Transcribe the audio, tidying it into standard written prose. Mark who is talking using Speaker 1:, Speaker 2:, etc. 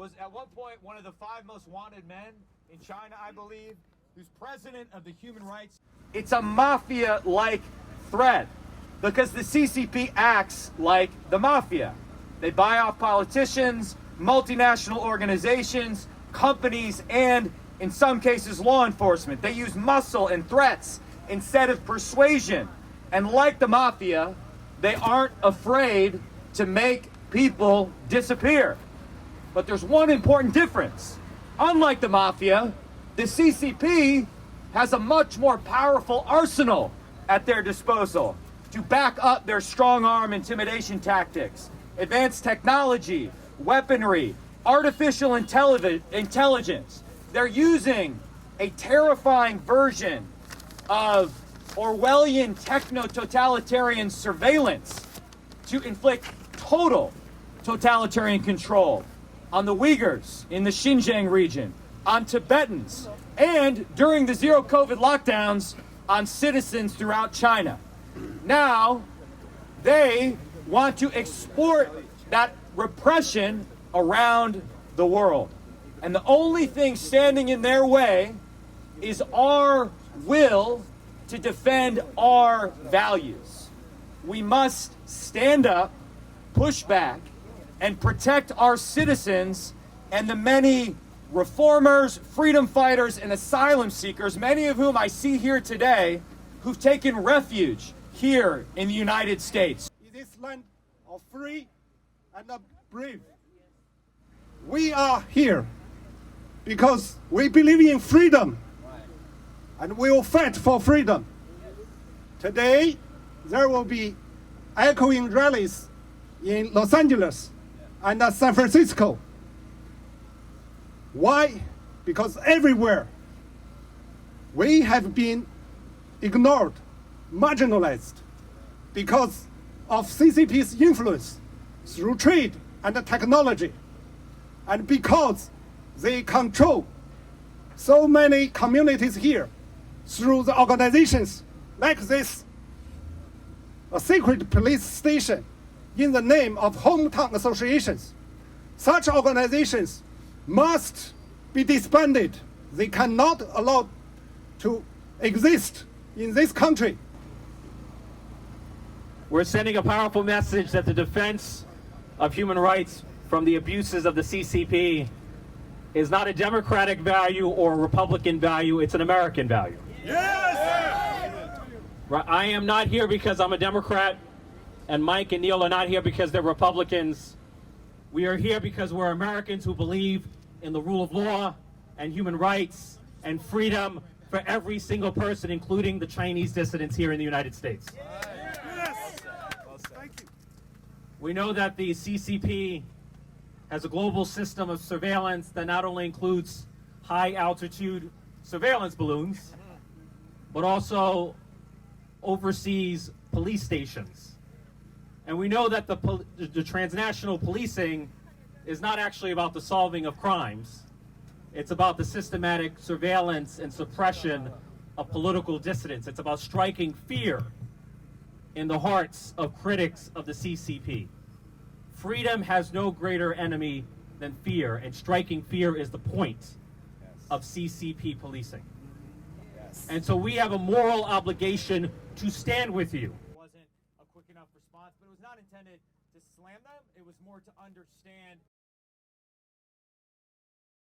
Speaker 1: was at one point one of the 5 most wanted men in China, I believe, who's president of the human rights. It's a mafia-like threat because the CCP acts like the mafia. They buy off politicians, multinational organizations, companies, and in some cases law enforcement. They use muscle and threats instead of persuasion. And like the mafia, they aren't afraid to make people disappear. But there's one important difference. Unlike the mafia, the CCP has a much more powerful arsenal at their disposal to back up their strong-arm intimidation tactics, advanced technology, weaponry, artificial intelligence. They're using a terrifying version of Orwellian techno-totalitarian surveillance to inflict total totalitarian control on the Uyghurs in the Xinjiang region, on Tibetans, and during the zero COVID lockdowns on citizens throughout China. Now, they want to export that repression around the world. And the only thing standing in their way is our will to defend our values. We must stand up, push back, and protect our citizens and the many reformers, freedom fighters, and asylum seekers, many of whom I see here today, who've taken refuge here in the United States.
Speaker 2: In this land of free and brave, we are here because we believe in freedom and we will fight for freedom. Today, there will be echoing rallies in Los Angeles and San Francisco. Why? Because everywhere we have been ignored, marginalized because of CCP's influence through trade and technology, and because they control so many communities here through the organizations like this, a secret police station in the name of hometown associations. Such organizations must be disbanded. They cannot allow to exist in this country.
Speaker 3: We're sending a powerful message that the defense of human rights from the abuses of the CCP is not a Democratic value or a Republican value, it's an American value.
Speaker 2: Yes!
Speaker 3: I am not here because I'm a Democrat, and Mike and Neil are not here because they're Republicans. We are here because we're Americans who believe in the rule of law and human rights and freedom for every single person, including the Chinese dissidents here in the United States.
Speaker 2: Yes! Thank you.
Speaker 3: We know that the CCP has a global system of surveillance that not only includes high-altitude surveillance balloons, but also oversees police stations. And we know that the transnational policing is not actually about the solving of crimes. It's about the systematic surveillance and suppression of political dissidents. It's about striking fear in the hearts of critics of the CCP. Freedom has no greater enemy than fear, and striking fear is the point of CCP policing. And so we have a moral obligation to stand with you.
Speaker 1: Wasn't a quick enough response, but it was not intended to slam them. It was more to understand